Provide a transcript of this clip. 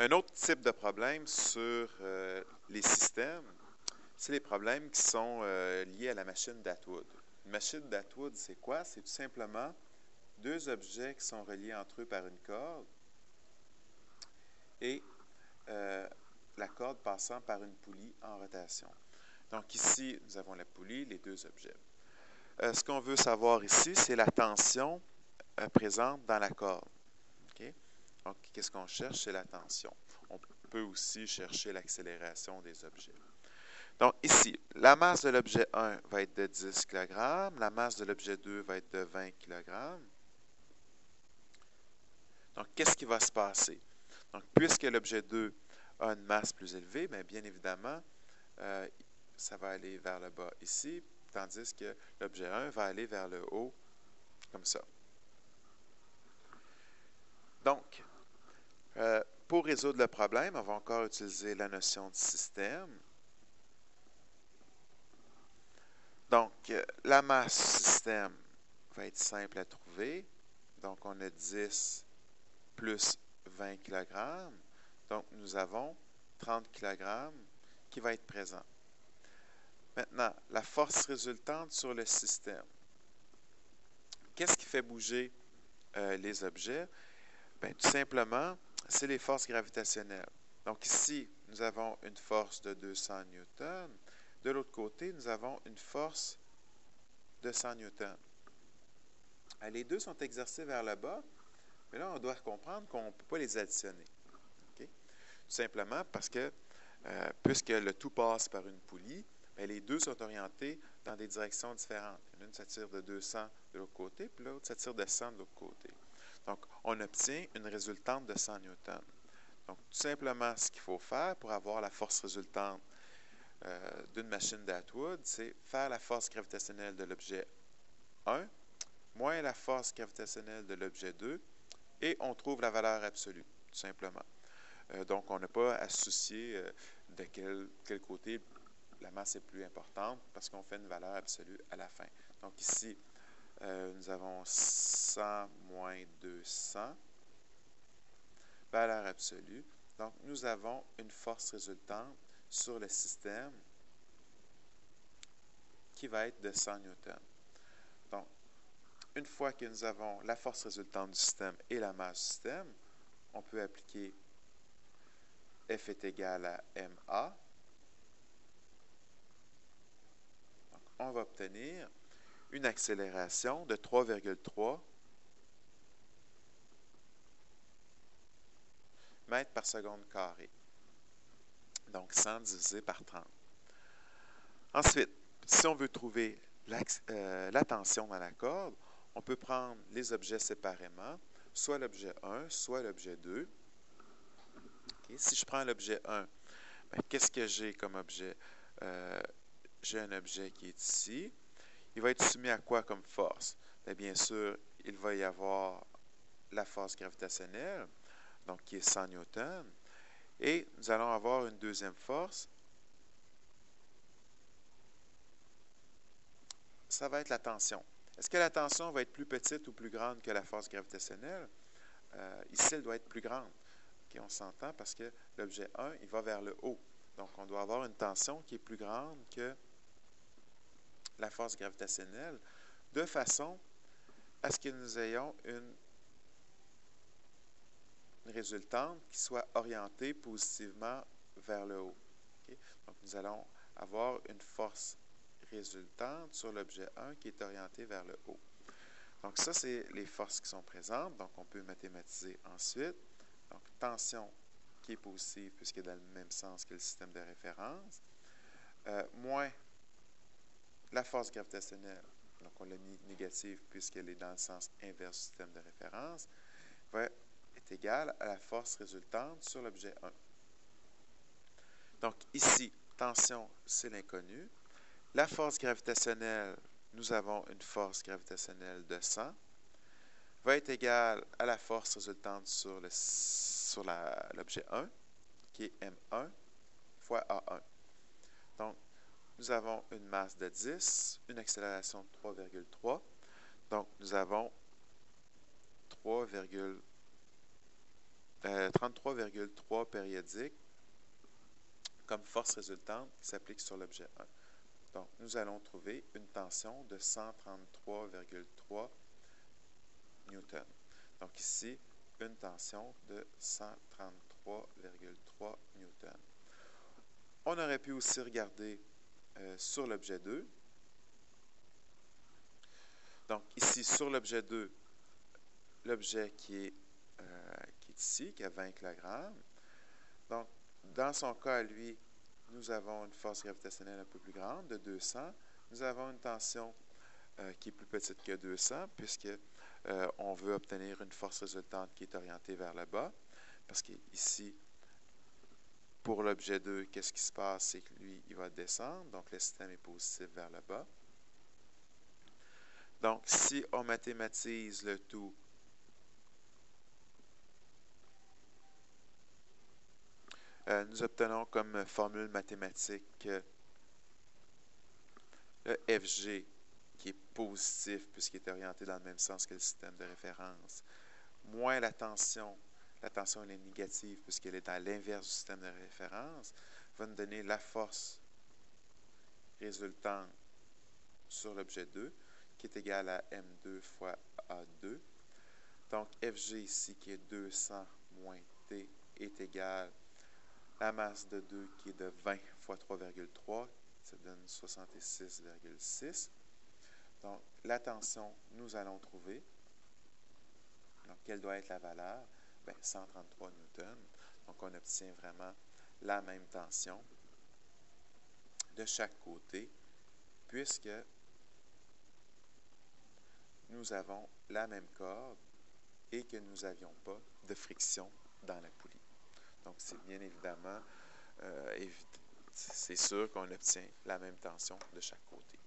Un autre type de problème sur les systèmes, c'est les problèmes qui sont liés à la machine d'Atwood. Une machine d'Atwood, c'est quoi? C'est tout simplement deux objets qui sont reliés entre eux par une corde et la corde passant par une poulie en rotation. Donc ici, nous avons la poulie, les deux objets. Ce qu'on veut savoir ici, c'est la tension présente dans la corde. Okay? Donc, qu'est-ce qu'on cherche? C'est la tension. On peut aussi chercher l'accélération des objets. Donc, ici, la masse de l'objet 1 va être de 10 kg, la masse de l'objet 2 va être de 20 kg. Donc, qu'est-ce qui va se passer? Donc, puisque l'objet 2 a une masse plus élevée, bien évidemment, ça va aller vers le bas ici, tandis que l'objet 1 va aller vers le haut, comme ça. Donc, pour résoudre le problème, on va encore utiliser la notion de système. Donc, la masse du système va être simple à trouver. Donc, on a 10 plus 20 kg. Donc, nous avons 30 kg qui va être présent. Maintenant, la force résultante sur le système. Qu'est-ce qui fait bouger les objets? Bien, tout simplement, c'est les forces gravitationnelles. Donc ici, nous avons une force de 200 newtons. De l'autre côté, nous avons une force de 100 newtons. Les deux sont exercés vers le bas, mais là, on doit comprendre qu'on ne peut pas les additionner. Okay? Tout simplement parce que, puisque le tout passe par une poulie, bien, les deux sont orientés dans des directions différentes. L'une s'attire de 200 de l'autre côté, puis l'autre s'attire de 100 de l'autre côté. Donc, on obtient une résultante de 100 newtons. Donc, tout simplement, ce qu'il faut faire pour avoir la force résultante d'une machine d'Atwood, c'est faire la force gravitationnelle de l'objet 1 moins la force gravitationnelle de l'objet 2 et on trouve la valeur absolue, tout simplement. Donc, on n'a pas à se soucier de quel côté la masse est plus importante parce qu'on fait une valeur absolue à la fin. Donc, ici, nous avons 100 moins 200, valeur absolue. Donc, nous avons une force résultante sur le système qui va être de 100 newtons. Donc, une fois que nous avons la force résultante du système et la masse du système, on peut appliquer F est égal à ma. Donc, on va obtenir une accélération de 3,3 mètres par seconde carré. Donc, 100 divisé par 30. Ensuite, si on veut trouver la tension dans la corde, on peut prendre les objets séparément, soit l'objet 1, soit l'objet 2. Okay. Si je prends l'objet 1, qu'est-ce que j'ai comme objet? J'ai un objet qui est ici. Il va être soumis à quoi comme force? Bien sûr, il va y avoir la force gravitationnelle, donc qui est 100 newtons. Et nous allons avoir une deuxième force. Ça va être la tension. Est-ce que la tension va être plus petite ou plus grande que la force gravitationnelle? Ici, elle doit être plus grande. Okay, on s'entend parce que l'objet 1, il va vers le haut. Donc, on doit avoir une tension qui est plus grande que la force gravitationnelle, de façon à ce que nous ayons une résultante qui soit orientée positivement vers le haut. Okay? Donc, nous allons avoir une force résultante sur l'objet 1 qui est orientée vers le haut. Donc, ça, c'est les forces qui sont présentes. Donc, on peut mathématiser ensuite. Donc, tension qui est positive puisqu'elle est dans le même sens que le système de référence, moins la force gravitationnelle, donc on l'a mis négative puisqu'elle est dans le sens inverse du système de référence, est égale à la force résultante sur l'objet 1. Donc, ici, tension, c'est l'inconnu. La force gravitationnelle, nous avons une force gravitationnelle de 100, va être égale à la force résultante sur l'objet 1, qui est M1 fois A1. Donc, nous avons une masse de 10, une accélération de 3,3. Donc, nous avons 3,3 33,3 périodique comme force résultante qui s'applique sur l'objet 1. Donc, nous allons trouver une tension de 133,3 newtons. Donc ici, une tension de 133,3 newtons. On aurait pu aussi regarder sur l'objet 2. Donc ici, sur l'objet 2, l'objet qui est ici, qui a 20 kg. Donc, dans son cas à lui, nous avons une force gravitationnelle un peu plus grande, de 200. Nous avons une tension qui est plus petite que 200, puisque on veut obtenir une force résultante qui est orientée vers le bas, parce qu'ici, pour l'objet 2, qu'est-ce qui se passe? C'est que lui, il va descendre, donc le système est positif vers le bas. Donc, si on mathématise le tout, nous obtenons comme formule mathématique le FG qui est positif puisqu'il est orienté dans le même sens que le système de référence, moins la tension elle est négative puisqu'elle est dans l'inverse du système de référence, va nous donner la force résultante sur l'objet 2 qui est égale à M2 fois A2. Donc, FG ici qui est 200 moins T est égal à la masse de 2 qui est de 20 fois 3,3, ça donne 66,6. Donc, la tension, nous allons trouver. Donc, quelle doit être la valeur? Bien, 133 newtons. Donc, on obtient vraiment la même tension de chaque côté, puisque nous avons la même corde et que nous n'avions pas de friction dans la poulie. Donc, c'est bien évidemment, c'est sûr qu'on obtient la même tension de chaque côté.